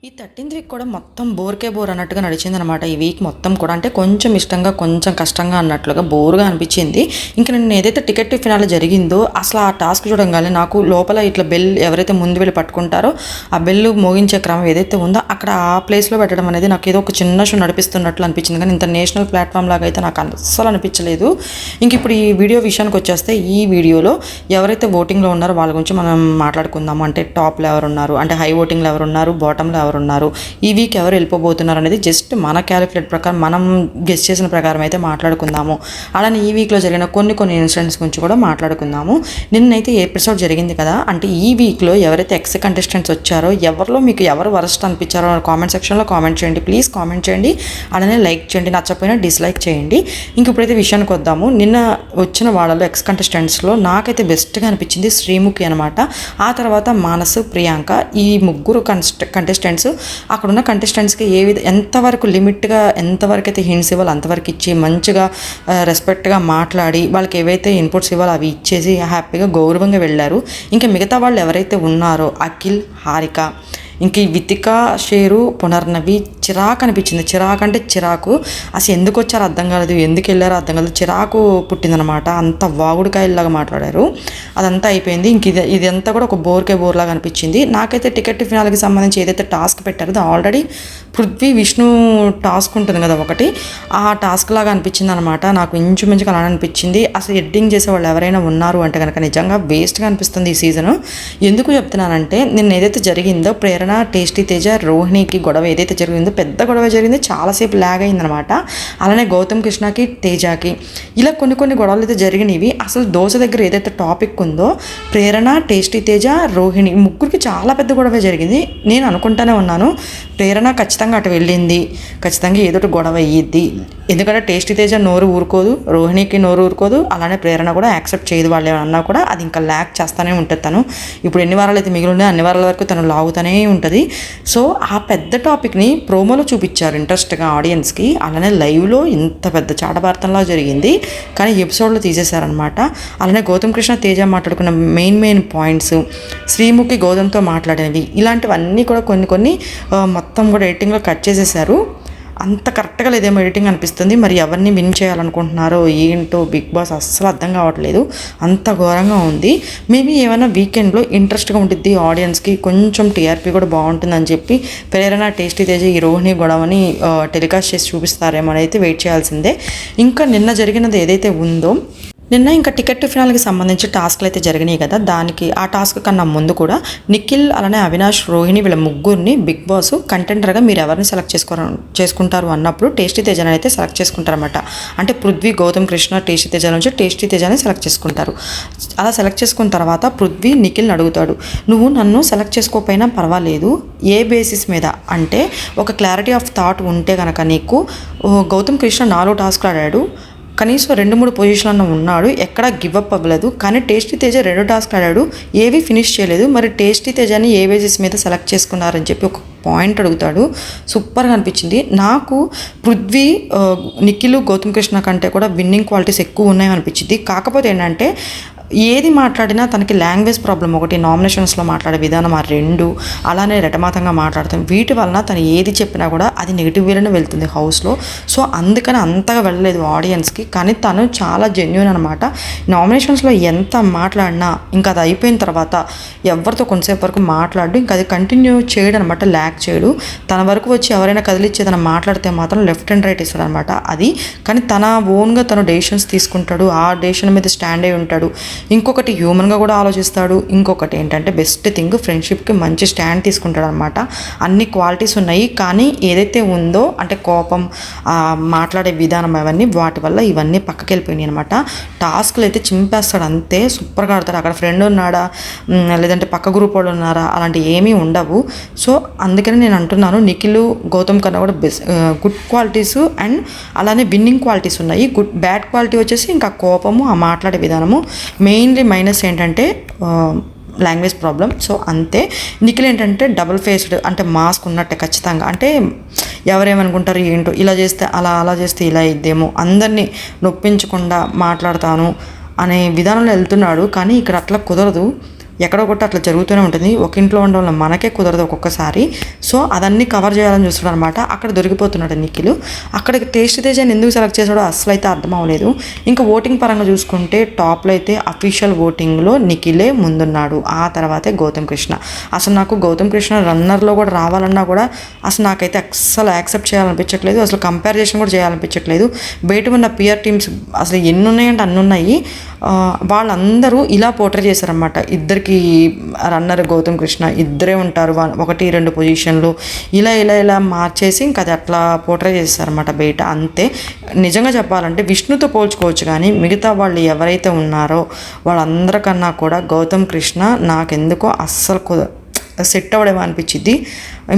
ఈ 13th week కూడా మొత్తం బోర్కే బోర్ అన్నట్టుగా నడిచిందనమాట. ఈ వీక్ మొత్తం కూడా అంటే కొంచెం ఇష్టంగా కొంచెం కష్టంగా అన్నట్లుగా బోర్గా అనిపించింది. ఇంకా నేను ఏదైతే టికెట్ ఫినాల్ జరిగిందో అసలు ఆ టాస్క్ చూడంగానే నాకు లోపల ఇట్లా బెల్ ఎవరైతే ముందు వెళ్ళి పట్టుకుంటారో ఆ బెల్ మోగించే క్రమం ఏదైతే ఉందో అక్కడ ఆ ప్లేస్లో పెట్టడం అనేది నాకు ఏదో ఒక చిన్న షో నడిపిస్తున్నట్లు అనిపించింది. కానీ ఇంటర్నేషనల్ ప్లాట్ఫామ్ లాగా అయితే నాకు అస్సలు అనిపించలేదు. ఇంక ఇప్పుడు ఈ వీడియో విషయానికి వచ్చేస్తే ఈ వీడియోలో ఎవరైతే ఓటింగ్లో ఉన్నారో వాళ్ళ గురించి మనం మాట్లాడుకుందాము. అంటే టాప్లో ఎవరు ఉన్నారు, అంటే హై ఓటింగ్లో ఎవరు ఉన్నారు, బాటంలో ఎవరు ఉన్నారు, ఈ వీక్ ఎవరు వెళ్ళిపోబోతున్నారు అనేది జస్ట్ మన క్యాలిక్యులేట్ ప్రకారం మనం గెస్ చేసిన ప్రకారం అయితే మాట్లాడుకుందాము. అలానే ఈ వీక్లో జరిగిన కొన్ని ఇన్సిడెంట్స్ గురించి కూడా మాట్లాడుకుందాము. నిన్నైతే ఎపిసోడ్ జరిగింది కదా, అంటే ఈ వీక్లో ఎవరైతే ఎక్స్ కంటెస్టెంట్స్ వచ్చారో ఎవరిలో మీకు ఎవరు వరస్ట్ అనిపించారో కామెంట్ సెక్షన్లో కామెంట్ చేయండి, ప్లీజ్ కామెంట్ చేయండి. అలానే లైక్ చేయండి, నచ్చకపోయినా డిస్లైక్ చేయండి. ఇంక ఇప్పుడైతే విషయానికి వద్దాము. నిన్న వచ్చిన వాళ్ళలో ఎక్స్ కంటెస్టెంట్స్లో నాకైతే బెస్ట్గా అనిపించింది శ్రీముఖి అనమాట. ఆ తర్వాత మానసు, ప్రియాంక, ఈ ముగ్గురు కంటెస్టెంట్స్ అక్కడున్న కంటెస్టెంట్స్కి ఎంతవరకు లిమిట్గా ఎంతవరకు అయితే హింట్స్ ఇవ్వాలి అంతవరకు ఇచ్చి మంచిగా రెస్పెక్ట్గా మాట్లాడి వాళ్ళకి ఏవైతే ఇన్పుట్స్ ఇవ్వాలో అవి ఇచ్చేసి హ్యాపీగా గౌరవంగా వెళ్ళారు. ఇంకా మిగతా వాళ్ళు ఎవరైతే ఉన్నారో అఖిల్, హారిక, ఇంక ఈ వితిక, షేరు, పునర్నవి చిరాకు అనిపించింది. చిరాకు అంటే చిరాకు, అసలు ఎందుకు వచ్చారో అర్థం కాలేదు, ఎందుకు వెళ్ళారో అర్థం కాలేదు, చిరాకు పుట్టిందనమాట. అంత వాగుడికాయల్లాగా మాట్లాడారు. అదంతా అయిపోయింది. ఇంక ఇదంతా కూడా ఒక బోర్కే బోర్లాగా అనిపించింది. నాకైతే టికెట్ ఫినాల్కి సంబంధించి ఏదైతే టాస్క్ పెట్టారో అది ఆల్రెడీ పృథ్వీ విష్ణు టాస్క్ ఉంటుంది కదా ఒకటి, ఆ టాస్క్ లాగా అనిపించింది అనమాట. నాకు ఇంచుమించుగా అలా అనిపించింది. అసలు ఎడిటింగ్ చేసే వాళ్ళు ఎవరైనా ఉన్నారు అంటే కనుక నిజంగా వేస్ట్గా అనిపిస్తుంది ఈ సీజను. ఎందుకు చెప్తున్నానంటే నిన్న ఏదైతే జరిగిందో ప్రేరణ, టేస్టీ తేజ, రోహిణికి గొడవ ఏదైతే జరిగిందో పెద్ద గొడవ జరిగింది, చాలాసేపు లాగ్ అయిందనమాట. అలానే గౌతమ్ కృష్ణకి, తేజకి ఇలా కొన్ని గొడవలు అయితే జరిగినవి. అసలు దోశ దగ్గర ఏదైతే టాపిక్ ఉందో ప్రేరణ, టేస్టీ తేజ, రోహిణి ముగ్గురికి చాలా పెద్ద గొడవ జరిగింది. నేను అనుకుంటానే ఉన్నాను ప్రేరణ ఖచ్చితంగా అటు వెళ్ళింది, ఖచ్చితంగా ఏదో ఒకటి గొడవ అయ్యిద్ది. ఎందుకంటే టేస్టీ తేజ నోరు ఊరుకోదు, రోహిణికి నోరు ఊరుకోదు, అలానే ప్రేరణ కూడా యాక్సెప్ట్ చేయదు. వాళ్ళు ఏమన్నా కూడా అది ఇంకా ల్యాక్ చేస్తూనే ఉంటుంది తను. ఇప్పుడు ఎన్ని వారాలు అయితే మిగిలి ఉన్నాయి అన్ని వారాల వరకు తను లాగుతూనే ఉంటుంది. సో ఆ పెద్ద టాపిక్ని ప్రోమోలో చూపించారు ఇంట్రెస్ట్గా ఆడియన్స్కి. అలానే లైవ్లో ఇంత పెద్ద చాటభారతంలా జరిగింది, కానీ ఎపిసోడ్లో తీసేశారనమాట. అలానే గౌతమ్ కృష్ణ, తేజ మాట్లాడుకున్న మెయిన్ పాయింట్స్, శ్రీముఖి గౌతమ్తో మాట్లాడేవి, ఇలాంటివన్నీ కూడా కొన్ని మొత్తం కూడా ఎడిటింగ్లో కట్ చేసేసారు. అంత కరెక్ట్గా లేదేమో ఎడిటింగ్ అనిపిస్తుంది. మరి ఎవరిని విన్ చేయాలనుకుంటున్నారో ఏంటో బిగ్ బాస్ అస్సలు అర్థం కావట్లేదు, అంత ఘోరంగా ఉంది. మేబీ ఏమైనా వీకెండ్లో ఇంట్రెస్ట్గా ఉంటుంది ఆడియన్స్కి, కొంచెం టీఆర్పీ కూడా బాగుంటుందని చెప్పి ప్రేరణ, టేస్టీ తేజ ఈ రోహిణి గొడవని టెలికాస్ట్ చేసి చూపిస్తారేమో అని అయితే వెయిట్ చేయాల్సిందే. ఇంకా నిన్న జరిగినది ఏదైతే ఉందో, నిన్న ఇంకా టికెట్ ఫినాల్కి సంబంధించి టాస్క్లు అయితే జరిగినాయి కదా, దానికి ఆ టాస్క్ కన్నా ముందు కూడా నిఖిల్, అలానే అవినాష్, రోహిణి వీళ్ళ ముగ్గురిని బిగ్ బాస్ కంటెండర్గా మీరు ఎవరిని సెలెక్ట్ చేసుకుంటారు అన్నప్పుడు టేస్టీ తేజని అయితే సెలెక్ట్ చేసుకుంటారన్నమాట. అంటే పృథ్వీ, గౌతమ్ కృష్ణ, టేస్టీ తేజ నుంచి టేస్టీ తేజని సెలెక్ట్ చేసుకుంటారు. అలా సెలెక్ట్ చేసుకున్న తర్వాత పృథ్వీ నిఖిల్ని అడుగుతాడు, నువ్వు నన్ను సెలెక్ట్ చేసుకోకపోయినా పర్వాలేదు, ఏ బేసిస్ మీద అంటే ఒక క్లారిటీ ఆఫ్ థాట్ ఉంటే కనుక నీకు. గౌతమ్ కృష్ణ 4 టాస్క్లు ఆడాడు, కనీసం 2-3 పొజిషన్లో ఉన్నాడు, ఎక్కడా గివప్ అవ్వలేదు. కానీ టేస్టీ తేజ 2 టాస్క్లు ఆడాడు, ఏవి ఫినిష్ చేయలేదు. మరి టేస్టీ తేజని ఏ బేసిస్ మీద సెలెక్ట్ చేసుకున్నారని చెప్పి ఒక పాయింట్ అడుగుతాడు. సూపర్గా అనిపించింది నాకు. పృథ్వీ, నిఖిల్, గౌతమ్ కృష్ణ కంటే కూడా విన్నింగ్ క్వాలిటీస్ ఎక్కువ ఉన్నాయని అనిపించింది. కాకపోతే ఏంటంటే ఏది మాట్లాడినా తనకి లాంగ్వేజ్ ప్రాబ్లం ఒకటి, నామినేషన్స్లో మాట్లాడే విధానం ఆ 2, అలానే రెటమాతంగా మాట్లాడతాం, వీటి వలన తను ఏది చెప్పినా కూడా అది నెగిటివ్ వేలోనే వెళ్తుంది హౌస్లో. సో అందుకని అంతగా వెళ్ళలేదు ఆడియన్స్కి. కానీ తను చాలా జెన్యూన్ అనమాట. నామినేషన్స్లో ఎంత మాట్లాడినా ఇంకా అది అయిపోయిన తర్వాత ఎవరితో కొంతసేపు వరకు మాట్లాడు, ఇంకా అది కంటిన్యూ చేయడం అనమాట, ల్యాక్ చేయడు. తన వరకు వచ్చి ఎవరైనా కదిలిచ్చి తను మాట్లాడితే మాత్రం లెఫ్ట్ అండ్ రైట్ ఇస్తాడు అనమాట అది. కానీ తన ఓన్గా తను డెసిషన్స్ తీసుకుంటాడు, ఆ డెసిషన్ మీద స్టాండ్ అయి ఉంటాడు. ఇంకొకటి హ్యూమన్గా కూడా ఆలోచిస్తాడు. ఇంకొకటి ఏంటంటే బెస్ట్ థింగ్ ఫ్రెండ్షిప్కి మంచి స్టాండ్ తీసుకుంటాడు అనమాట. అన్ని క్వాలిటీస్ ఉన్నాయి. కానీ ఏదైతే ఉందో అంటే కోపం, మాట్లాడే విధానం, అవన్నీ వాటి వల్ల ఇవన్నీ పక్కకి వెళ్ళిపోయినాయి అనమాట. టాస్క్లు అయితే చింపేస్తాడు అంతే, సూపర్గా ఆడతాడు. అక్కడ ఫ్రెండ్ ఉన్నాడా లేదంటే పక్క గ్రూప్ వాళ్ళు ఉన్నారా అలాంటివి ఏమీ ఉండవు. సో అందుకని నేను అంటున్నాను నిఖిల్, గౌతమ్ కన్నా కూడా గుడ్ క్వాలిటీస్ అండ్ అలానే విన్నింగ్ క్వాలిటీస్ ఉన్నాయి. బ్యాడ్ క్వాలిటీ వచ్చేసి ఇంకా కోపము, ఆ మాట్లాడే విధానము. మెయిన్లీ మైనస్ ఏంటంటే లాంగ్వేజ్ ప్రాబ్లం. సో అంతే. నిఖిల్ ఏంటంటే డబుల్ ఫేస్డ్, అంటే మాస్క్ ఉన్నట్టే ఖచ్చితంగా. అంటే ఎవరేమనుకుంటారు ఏంటో, ఇలా చేస్తే అలా చేస్తే ఇలా ఇద్దేమో, అందరినీ నొప్పించకుండా మాట్లాడతాను అనే విధానంలో వెళ్తున్నాడు. కానీ ఇక్కడ అట్లా కుదరదు. ఎక్కడో ఒకటి అట్లా జరుగుతూనే ఉంటుంది. ఒక ఇంట్లో ఉండడం వల్ల మనకే కుదరదు ఒక్కొక్కసారి. సో అదన్నీ కవర్ చేయాలని చూస్తాడు అనమాట. అక్కడ దొరికిపోతున్నాడు నిఖిల్. అక్కడికి టేస్ట్ తేజాన్ని ఎందుకు సెలెక్ట్ చేశాడో అసలు అయితే అర్థం అవ్వలేదు. ఇంకా ఓటింగ్ పరంగా చూసుకుంటే టాప్లో అయితే అఫీషియల్ ఓటింగ్లో నిఖిలే ముందున్నాడు. ఆ తర్వాతే గౌతమ్ కృష్ణ. అసలు నాకు గౌతమ్ కృష్ణ రన్నర్లో కూడా రావాలన్నా కూడా అసలు నాకైతే అస్సలు యాక్సెప్ట్ చేయాలనిపించట్లేదు. అసలు కంపారిజేషన్ కూడా చేయాలనిపించట్లేదు. బయట ఉన్న పిఆర్ టీమ్స్ అసలు ఎన్ని ఉన్నాయంటే అన్ని ఉన్నాయి. వాళ్ళందరూ ఇలా పోర్ట్రే చేశారనమాట. ఇద్దరికి రన్నర్ గౌతమ్ కృష్ణ ఇద్దరే ఉంటారు, 1-2 పొజిషన్లు ఇలా ఇలా ఇలా మార్చేసి ఇంకా అది అట్లా పోర్ట్రే చేస్తారనమాట బయట. అంతే. నిజంగా చెప్పాలంటే విష్ణుతో పోల్చుకోవచ్చు, కానీ మిగతా వాళ్ళు ఎవరైతే ఉన్నారో వాళ్ళందరికన్నా కూడా గౌతమ్ కృష్ణ నాకెందుకో అస్సలు సెట్ అవ్వడేమో అనిపించింది.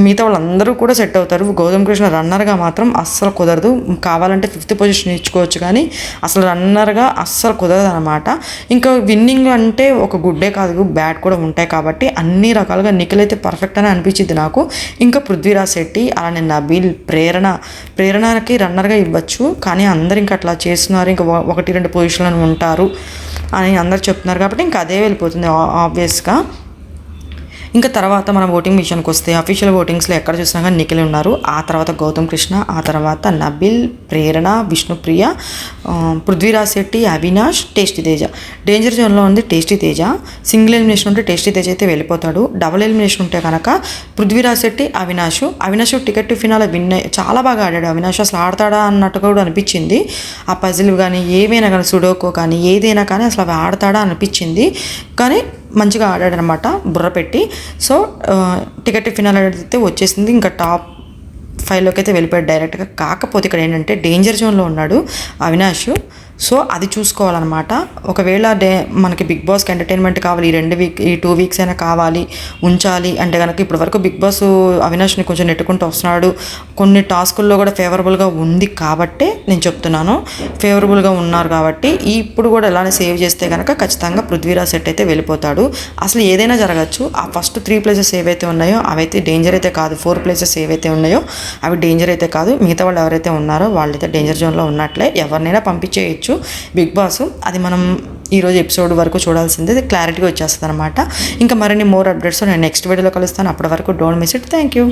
మిగతా వాళ్ళందరూ కూడా సెట్ అవుతారు. గౌతమ్ కృష్ణ రన్నర్గా మాత్రం అస్సలు కుదరదు. కావాలంటే 5th పొజిషన్ ఇచ్చుకోవచ్చు, కానీ అసలు రన్నర్గా అస్సలు కుదరదు అనమాట. ఇంకా విన్నింగ్ అంటే ఒక గుడ్డే కాదు, బ్యాట్ కూడా ఉంటాయి కాబట్టి అన్ని రకాలుగా నిఖిల్ అయితే పర్ఫెక్ట్ అని అనిపించింది నాకు. ఇంకా పృథ్వీరాజ్ శెట్టి, అలానే నబీల్, ప్రేరణకి రన్నర్గా ఇవ్వచ్చు, కానీ అందరు ఇంకా అట్లా చేస్తున్నారు, ఇంకా 1-2 పొజిషన్లను ఉంటారు అని అందరు చెప్తున్నారు కాబట్టి ఇంకా అదే వెళ్ళిపోతుంది ఆబ్వియస్గా. ఇంకా తర్వాత మనం ఓటింగ్ విషయానికి వస్తే అఫీషియల్ ఓటింగ్స్లో ఎక్కడ చూసినా కానీ నిఖిల్ ఉన్నారు. ఆ తర్వాత గౌతమ్ కృష్ణ, ఆ తర్వాత నబిల్, ప్రేరణ, విష్ణుప్రియ, పృథ్వీరాజ్ శెట్టి, అవినాష్, టేస్టీ తేజ. డేంజర్ జోన్లో ఉంది టేస్టీ తేజ. సింగిల్ ఎలిమినేషన్ ఉంటే టేస్టీ తేజ అయితే వెళ్ళిపోతాడు. డబుల్ ఎలిమినేషన్ ఉంటే కనుక Prithviraj Shetty, Avinash ticket to phenol చాలా బాగా ఆడాడు. అవినాష్ అసలు ఆడతాడా అన్నట్టుగా కూడా అనిపించింది. ఆ పజిల్ కానీ ఏవైనా కానీ సుడోకో కానీ ఏదైనా కానీ అసలు అవి ఆడతాడా అనిపించింది. కానీ మంచిగా ఆడాడనమాట బుర్ర పెట్టి. సో టికెట్ ఫినాల్ అయితే వచ్చేసింది. ఇంకా టాప్ 5లోకి అయితే వెళ్ళిపోయాడు డైరెక్ట్గా. కాకపోతే ఇక్కడ ఏంటంటే డేంజర్ జోన్లో ఉన్నాడు అవినాష్. సో అది చూసుకోవాలన్నమాట. ఒకవేళ మనకి బిగ్ బాస్కి ఎంటర్టైన్మెంట్ కావాలి, ఈ 2 వీక్స్ అయినా కావాలి ఉంచాలి అంటే కనుక ఇప్పటి వరకు బిగ్ బాస్ అవినాష్ని కొంచెం నెట్టుకుంటూ వస్తున్నాడు. కొన్ని టాస్కుల్లో కూడా ఫేవరబుల్గా ఉంది కాబట్టే నేను చెప్తున్నాను, ఫేవరబుల్గా ఉన్నారు కాబట్టి ఇప్పుడు కూడా ఎలానే సేవ్ చేస్తే కనుక ఖచ్చితంగా పృథ్వీరాజ్ సెట్ అయితే వెళ్ళిపోతాడు. అసలు ఏదైనా జరగచ్చు. ఆ ఫస్ట్ 3 ప్లేసెస్ ఏవైతే ఉన్నాయో అవైతే డేంజర్ అయితే కాదు, 4 ప్లేసెస్ ఏవైతే ఉన్నాయో అవి డేంజర్ అయితే కాదు. మిగతా వాళ్ళు ఎవరైతే ఉన్నారో వాళ్ళైతే డేంజర్ జోన్లో ఉన్నట్లే. ఎవరినైనా పంపించేయచ్చు బిగ్ బాస్. అది మనం ఈరోజు ఎపిసోడ్ వరకు చూడాల్సిందే, క్లారిటీగా వచ్చేస్తుంది అనమాట. ఇంకా మరిన్ని మోర్ అప్డేట్స్ నేను నెక్స్ట్ వీడియోలో కలుస్తాను. అప్పటి వరకు don't miss it. Thank you.